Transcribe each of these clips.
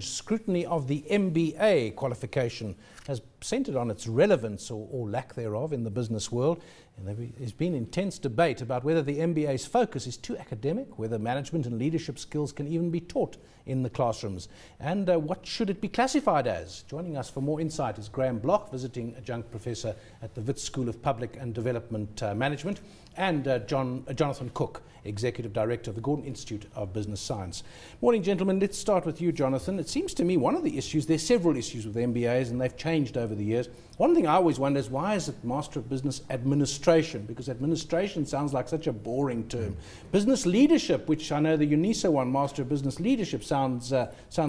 Scrutiny of the MBA qualification has centred on its relevance or lack thereof in the business world. And there's been intense debate about whether the MBA's focus is too academic, whether management and leadership skills can even be taught in the classrooms, and what should it be classified as. Joining us for more insight is Graham Bloch, visiting adjunct professor at the Wits School of Public and Development Management, and Jonathan Cook, Executive Director of the Gordon Institute of Business Science. Morning, gentlemen. Let's start with you, Jonathan. It seems to me one of the issues, there's several issues with MBAs and they've changed over the years. One thing I always wonder is, why is it Master of Business Administration? Because administration sounds like such a boring term. Business leadership, which I know the UNISA one, Master of Business Leadership, sounds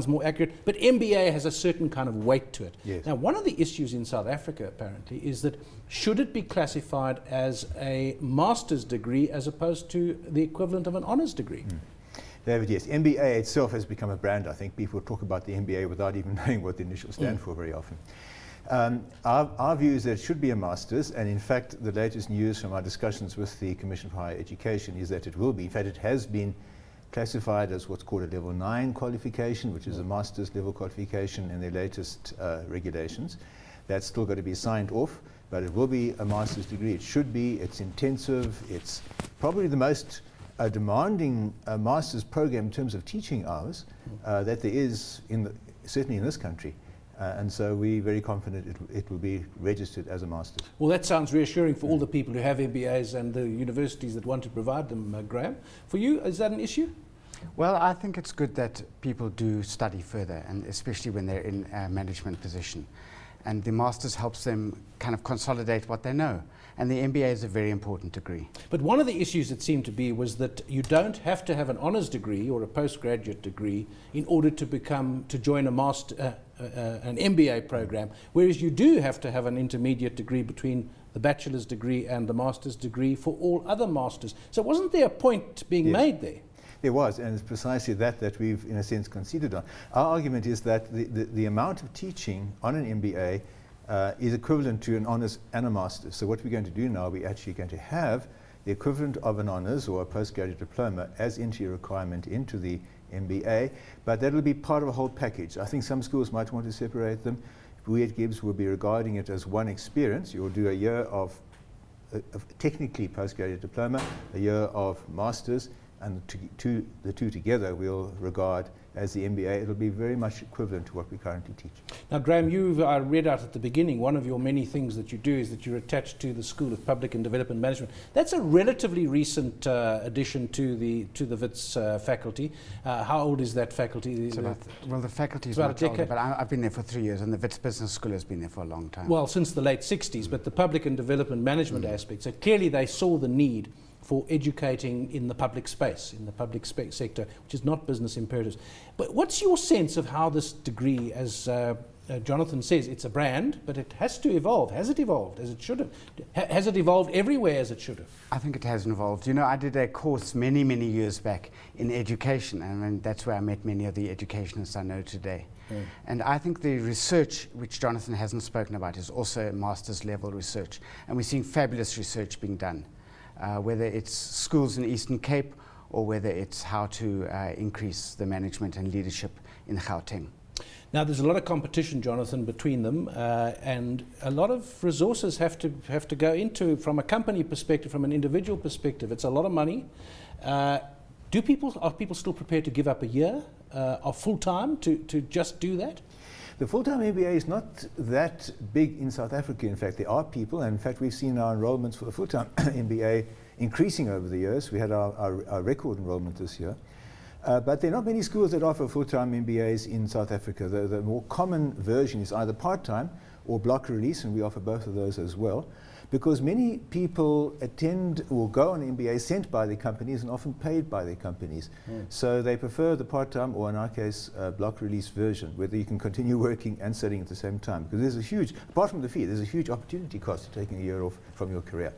more accurate, but MBA has a certain kind of weight to it. Yes. Now, one of the issues in South Africa, apparently, is that should it be classified as a master's degree as opposed to the equivalent of an honours degree? David, yes. MBA itself has become a brand. I think people talk about the MBA without even knowing what the initials stand for very often. Our view is that it should be a master's, and in fact the latest news from our discussions with the Commission for Higher Education is that it will be. In fact, it has been classified as what's called a level 9 qualification, which is a master's level qualification in their latest regulations. That's still got to be signed off, but it will be a master's degree. It should be. It's intensive. It's probably the most demanding master's program in terms of teaching hours that there is, certainly in this country. And so we're very confident it will be registered as a master's. Well, that sounds reassuring for all the people who have MBAs and the universities that want to provide them, Graham. For you, is that an issue? Well, I think it's good that people do study further, and especially when they're in a management position. And the master's helps them kind of consolidate what they know. And the MBA is a very important degree. But one of the issues it seemed to be was that you don't have to have an honours degree or a postgraduate degree in order to join an MBA program, whereas you do have to have an intermediate degree between the bachelor's degree and the master's degree for all other masters. So wasn't there a point being made there? There was, and it's precisely that we've, in a sense, conceded on. Our argument is that the amount of teaching on an MBA is equivalent to an honours and a master's. So what we're going to do now, we're actually going to have the equivalent of an honours or a postgraduate diploma as entry requirement into the MBA, but that will be part of a whole package. I think some schools might want to separate them. We at Gibbs will be regarding it as one experience. You'll do a year of technically postgraduate diploma, a year of master's, and the two together we'll regard as the MBA. It'll be very much equivalent to what we currently teach. Now, Graham, you've read out at the beginning, one of your many things that you do is that you're attached to the School of Public and Development Management. That's a relatively recent addition to the Wits faculty. How old is that faculty? Well, the faculty is much older, but I've been there for 3 years, and the Wits Business School has been there for a long time. Well, since the late 60s, but the Public and Development Management aspect. So clearly they saw the need for educating in the public space, in the public sector, which is not business imperatives. But what's your sense of how this degree, as Jonathan says, it's a brand, but it has to evolve. Has it evolved as it should have? Has it evolved everywhere as it should have? I think it has evolved. You know, I did a course many, many years back in education, and that's where I met many of the educationists I know today. And I think the research, which Jonathan hasn't spoken about, is also master's level research. And we're seeing fabulous research being done. Whether it's schools in Eastern Cape or whether it's how to increase the management and leadership in Gauteng. Now, there's a lot of competition, Jonathan, between them, and a lot of resources have to go into, from a company perspective, from an individual perspective. It's a lot of money. Are people still prepared to give up a year of full-time to just do that? The full-time MBA is not that big in South Africa. In fact, there are people, and in fact we've seen our enrollments for the full-time MBA increasing over the years. We had our record enrollment this year. But there are not many schools that offer full-time MBAs in South Africa. The more common version is either part-time or block release, and we offer both of those as well, because many people attend or go on MBA sent by their companies and often paid by their companies. So they prefer the part-time, or in our case, block release version, whether you can continue working and studying at the same time. Because there's a huge, apart from the fee, there's a huge opportunity cost to taking a year off from your career.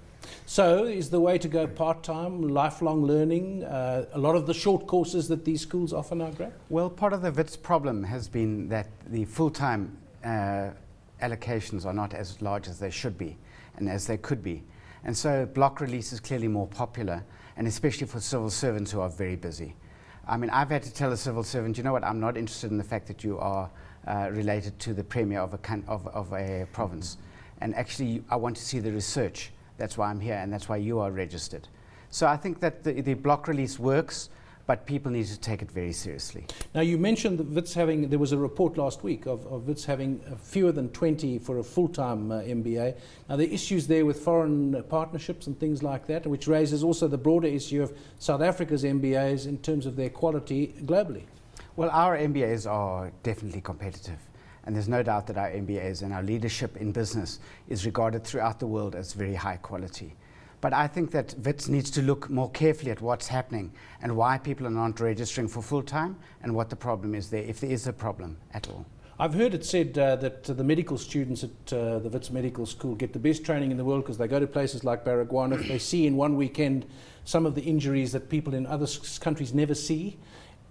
So is the way to go part-time, lifelong learning, a lot of the short courses that these schools offer now, Graham? Well, part of the Wits problem has been that the full-time allocations are not as large as they should be and as they could be. And so block release is clearly more popular, and especially for civil servants who are very busy. I mean, I've had to tell a civil servant, you know what, I'm not interested in the fact that you are related to the premier of a province. And actually, I want to see the research. That's why I'm here, and that's why you are registered. So I think that the block release works, but people need to take it very seriously. Now, you mentioned that Wits there was a report last week of Wits having fewer than 20 for a full-time MBA. Now, there are issues there with foreign partnerships and things like that, which raises also the broader issue of South Africa's MBAs in terms of their quality globally. Well, our MBAs are definitely competitive. And there's no doubt that our MBAs and our leadership in business is regarded throughout the world as very high quality. But I think that Wits needs to look more carefully at what's happening and why people are not registering for full-time and what the problem is there, if there is a problem at all. I've heard it said that the medical students at the Wits Medical School get the best training in the world because they go to places like Baragwanath. They see in one weekend some of the injuries that people in other countries never see.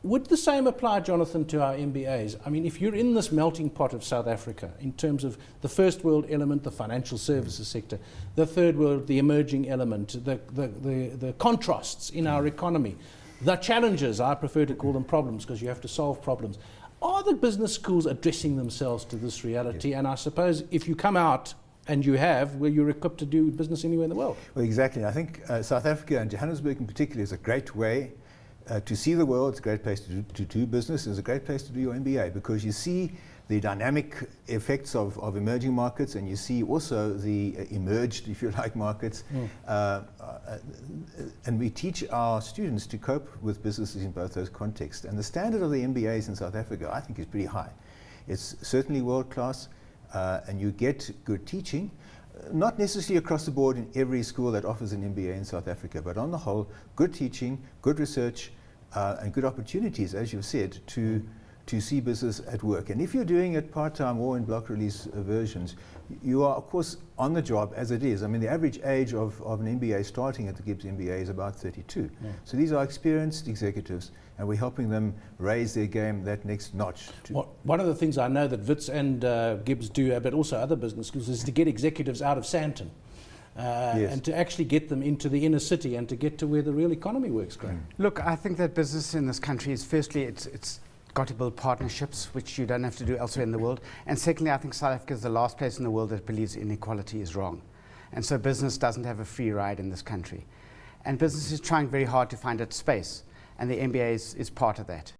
Would the same apply, Jonathan, to our MBAs? I mean, if you're in this melting pot of South Africa in terms of the first world element, the financial services sector, the third world, the emerging element, the contrasts in our economy, the challenges, I prefer to call them problems because you have to solve problems. Are the business schools addressing themselves to this reality? Yes. And I suppose if you come out and you have, well, you're equipped to do business anywhere in the world. Well, exactly. I think South Africa and Johannesburg in particular is a great way to see the world. It's a great place to do business. It's a great place to do your MBA because you see the dynamic effects of emerging markets, and you see also the emerged, if you like, markets. And we teach our students to cope with businesses in both those contexts. And the standard of the MBAs in South Africa, I think, is pretty high. It's certainly world class, and you get good teaching. Not necessarily across the board in every school that offers an MBA in South Africa, but on the whole, good teaching, good research, and good opportunities, as you've said, to see business at work. And if you're doing it part-time or in block release versions, you are, of course, on the job as it is. I mean, the average age of an MBA starting at the Gibbs MBA is about 32. Yeah. So these are experienced executives, and we're helping them raise their game that next notch. One of the things I know that Wits and Gibbs do, but also other business schools, is to get executives out of Sandton. Yes. And to actually get them into the inner city and to get to where the real economy works, Graham. Look, I think that business in this country is, firstly, it's got to build partnerships, which you don't have to do elsewhere in the world. And secondly, I think South Africa is the last place in the world that believes inequality is wrong. And so business doesn't have a free ride in this country. And business is trying very hard to find its space, and the MBA is part of that.